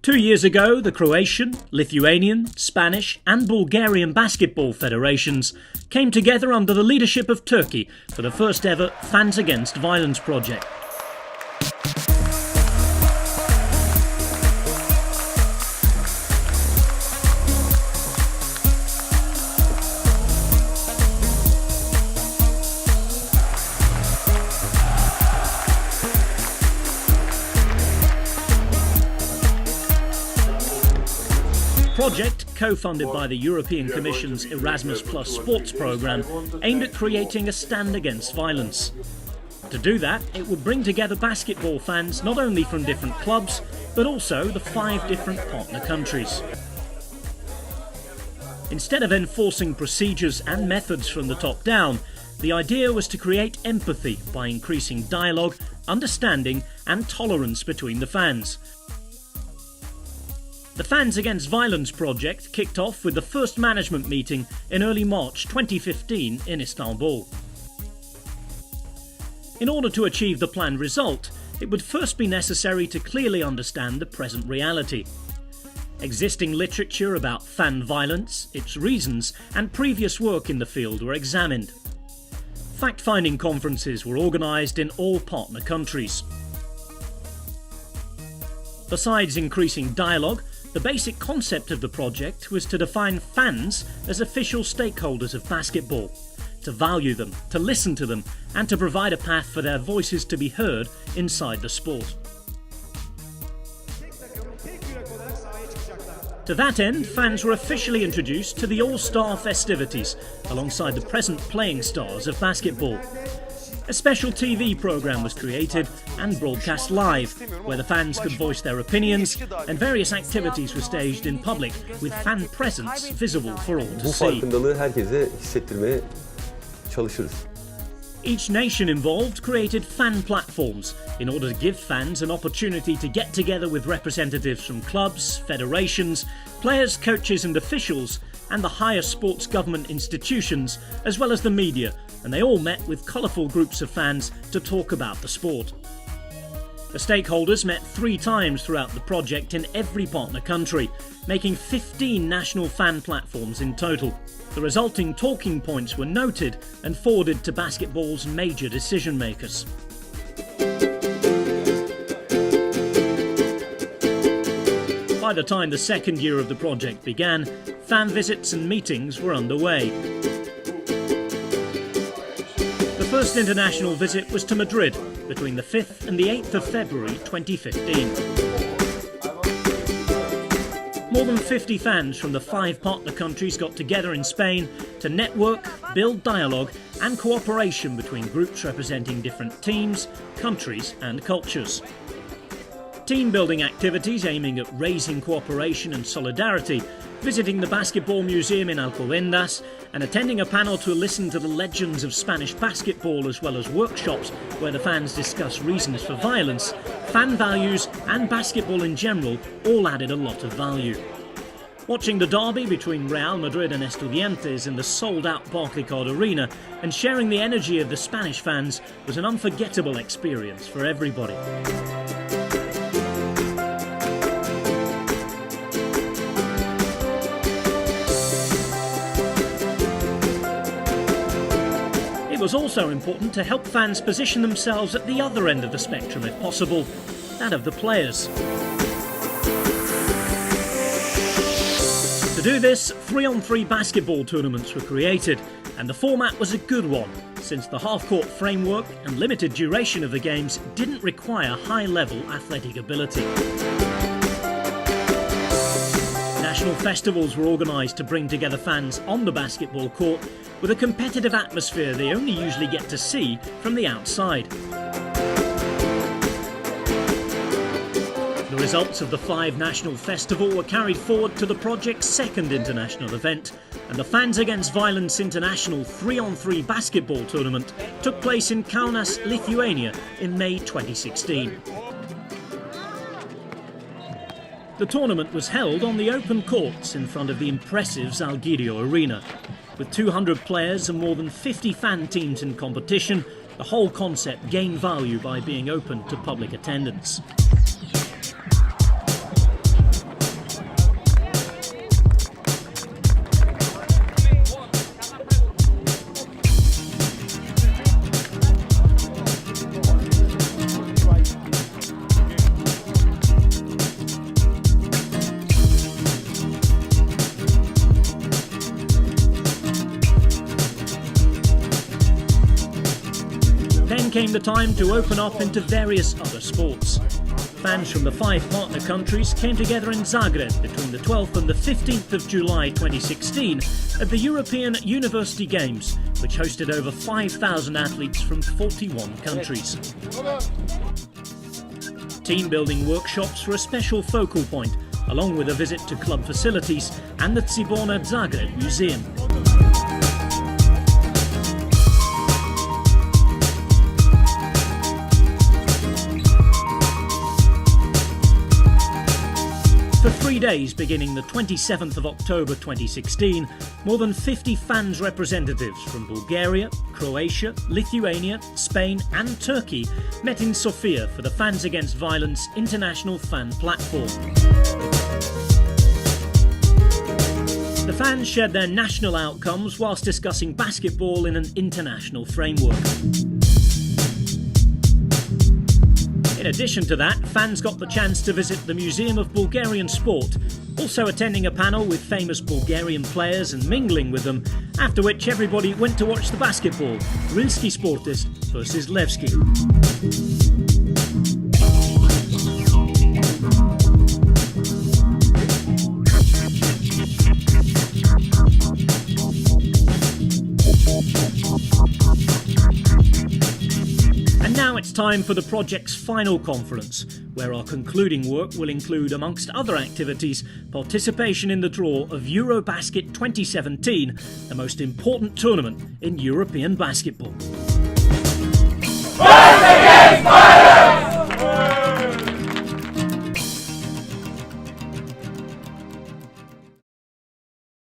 2 years ago, the Croatian, Lithuanian, Spanish and Bulgarian basketball federations came together under the leadership of Turkey for the first ever Fans Against Violence project. Project, co-funded by the European Commission's Erasmus Plus sports programme, aimed at creating a stand against violence. To do that, it would bring together basketball fans not only from different clubs, but also the 5 different partner countries. Instead of enforcing procedures and methods from the top down, the idea was to create empathy by increasing dialogue, understanding and tolerance between the fans. The Fans Against Violence project kicked off with the first management meeting in early March 2015 in Istanbul. In order to achieve the planned result, it would first be necessary to clearly understand the present reality. Existing literature about fan violence, its reasons, and previous work in the field were examined. Fact-finding conferences were organised in all partner countries. Besides increasing dialogue, the basic concept of the project was to define fans as official stakeholders of basketball, to value them, to listen to them, and to provide a path for their voices to be heard inside the sport. To that end, fans were officially introduced to the All-Star festivities alongside the present playing stars of basketball. A special TV programme was created and broadcast live, where the fans could voice their opinions, and various activities were staged in public with fan presence visible for all to see. Each nation involved created fan platforms in order to give fans an opportunity to get together with representatives from clubs, federations, players, coaches and officials, and the higher sports government institutions, as well as the media, and they all met with colourful groups of fans to talk about the sport. The stakeholders met 3 times throughout the project in every partner country, making 15 national fan platforms in total. The resulting talking points were noted and forwarded to basketball's major decision makers. By the time the second year of the project began, fan visits and meetings were underway. The first international visit was to Madrid between the 5th and the 8th of February 2015. More than 50 fans from the 5 partner countries got together in Spain to network, build dialogue and cooperation between groups representing different teams, countries and cultures. Team building activities aiming at raising cooperation and solidarity, visiting the Basketball Museum in Alcobendas and attending a panel to listen to the legends of Spanish basketball, as well as workshops where the fans discuss reasons for violence, fan values and basketball in general all added a lot of value. Watching the derby between Real Madrid and Estudiantes in the sold-out Barclaycard Arena and sharing the energy of the Spanish fans was an unforgettable experience for everybody. It was also important to help fans position themselves at the other end of the spectrum if possible, that of the players. To do this, 3-on-3 basketball tournaments were created, and the format was a good one, since the half-court framework and limited duration of the games didn't require high-level athletic ability. National festivals were organised to bring together fans on the basketball court with a competitive atmosphere they only usually get to see from the outside. The results of the 5 national festival were carried forward to the project's second international event, and the Fans Against Violence International 3-on-3 basketball tournament took place in Kaunas, Lithuania in May 2016. The tournament was held on the open courts in front of the impressive Zalgiris Arena. With 200 players and more than 50 fan teams in competition, the whole concept gained value by being open to public attendance. time to open up into various other sports. Fans from the 5 partner countries came together in Zagreb between the 12th and the 15th of July 2016 at the European University Games, which hosted over 5,000 athletes from 41 countries. Team-building workshops were a special focal point, along with a visit to club facilities and the Tribüne Zagreb Museum. For 3 days, beginning the 27th of October 2016, more than 50 fans representatives from Bulgaria, Croatia, Lithuania, Spain and Turkey met in Sofia for the Fans Against Violence International Fan Platform. The fans shared their national outcomes whilst discussing basketball in an international framework. In addition to that, fans got the chance to visit the Museum of Bulgarian Sport, also attending a panel with famous Bulgarian players and mingling with them, after which everybody went to watch the basketball, Rilski Sportist versus Levski. And now it's time for the project's final conference, where our concluding work will include, amongst other activities, participation in the draw of Eurobasket 2017, the most important tournament in European basketball.